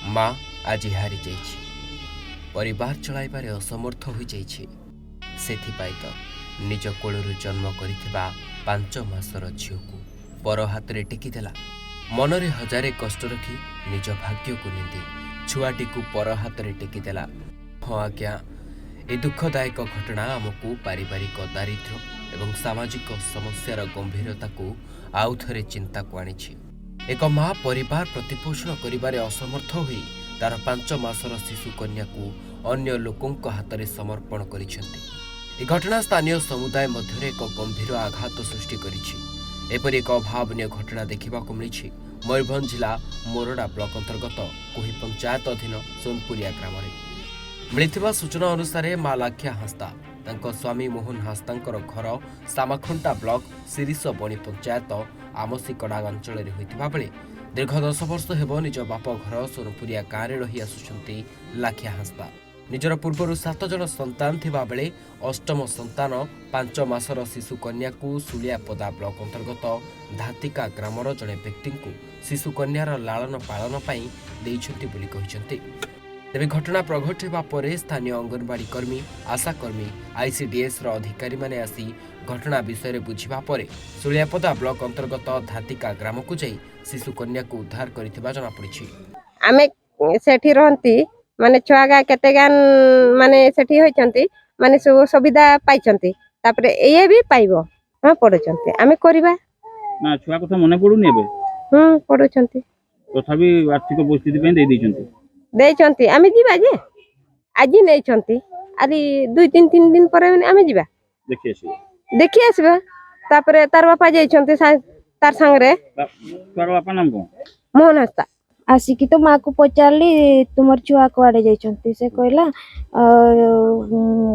माँ आज हारी जाइछि परिवार चलाइबारे असमर्थ हो जाइछि सेथिपाई तो निज कोलरू जन्म करिथिबा 5 मासर झियोकु पर हाथ रे टेकीदेला मनरे हजारे कष्ट रखी निज भाग्य को निंदी छुआटी को पर हाथ रे टेकीदेला। हाँ आज्ञा ए दुखदायक घटना आमको पारिवारिक दारिद्र्य एवं सामाजिक समस्यार गंभीरता को आउ थरे चिंता को आनिछि। एक माँ परिवार प्रतिपोषण करिबारे असमर्थ होई तार 5 मासर शिशु कन्या को अन्य लोकों हाथ में समर्पण करिसेंति। ए घटना स्थानीय समुदाय मध्य एक गंभीर आघात सृष्टि करिछि। एपरि एक अभावनीय घटना देखा मिली मयूरभंज जिला मोरडा ब्लॉक अंतर्गत कोही पंचायत अधीन सोनपुरिया ग्राम में मिलिथिबा सूचना अनुसार माँ लाख्या हांसदा तांको स्वामी मोहन हांसदांकर घर सामाखंटा ब्लॉक सिरिस बणी पंचायत आमसीकड़ा अंचल में होइतिबा बेले दीर्घ 10 वर्ष हेब निज बाप घर सोनपुरिया गाँव में रही आसुछंती लाख्या हांसदा। निजर पूर्वर 7 जन संतान थिबा बेले अष्टम संतान 5 मासर शिशु कन्या को सुलियापदा ब्लॉक अंतर्गत धातिका ग्रामर जड़े व्यक्ति को शिशु कन्यार लालन पालन पाई देइछंती बोली कहिसंती। तेबे घटना प्रघट होगा पर स्थानीय अंगनवाड़ी कर्मी आशाकर्मी आईसीडीएस अधिकारी माने आसी घटना विषय बुझा पर सुलियापदा ब्लॉक अंतर्गत धातिका ग्राम को जाई शिशु कन्या को उद्धार करिथिबा जଣା पड़िछि। आमे सेठी रहंती माने छुआगा केते गान माने सेठी होइचंती माने सुविधा पाइचंती तापरे एये भी पाइबो हां पडुचंती आमे करबा ना छुआ कथा मने पडुनी एबे पडुचंती तथापि आर्थिक परिस्थिति पे दे दैचंती देइचंती आमे जीवा जे आजि नेइचंती आदि 2-3 दिन पर आमे जीवा देखि आसबा तापरे तार बापा जाइचंती तार संगरे छुआर बापा नाम को मोहन हस्ता आसिकी तो माँ को पचारि तुम छुआ कुआड़े जाइछंती से कहला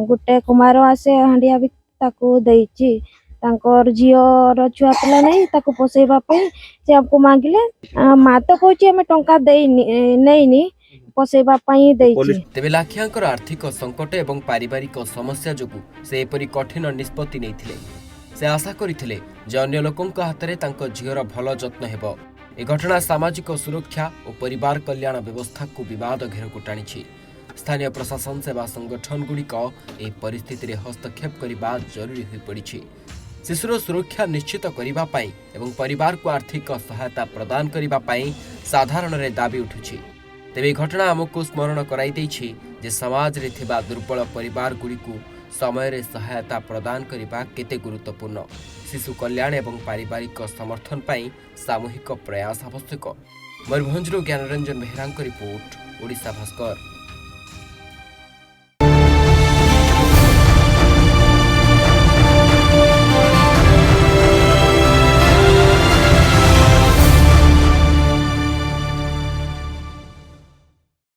गोटे कुमार आसे हांडिया भी ताको देइछि तांकर झियर छुआ पिला नहीं ताको पोसेबा पे से हमको मांगिले माँ तो कहछि हमें टंका देइनी नैनी पोसेबा पई देइछि। तेबे लाख्याकर आर्थिक संकट एवं पारिवारिक समस्या जोगु से एपरि कठिन निष्पत्ति नैथिले। से आशा करिथिले जे अन्य लोकंक हातरे तांको झियर भल जत्न हेबो। ए घटना सामाजिक सुरक्षा और परिवार कल्याण व्यवस्था को विवाद घेरक टाणी। स्थानीय प्रशासन सेवा संगठन गुड़िक ए परिस्थिति हस्तक्षेप करने जरूरी हो पड़ी। शिशुर सुरक्षा निश्चित करने एवं परिवार को आर्थिक सहायता प्रदान करने साधारण रे दाबी उठुछि। तेबे घटना आमको स्मरण कराई देछि जे समाज रे थिबा दुर्बल परिवार गुड़िक समय रे सहायता प्रदान करने केते गुरुत्वपूर्ण। शिशु कल्याण एवं पारिवारिक समर्थन पाई सामूहिक प्रयास आवश्यक। मयूरभंजरू ज्ञानरंजन बेहरा रिपोर्ट ओडिशा भास्कर।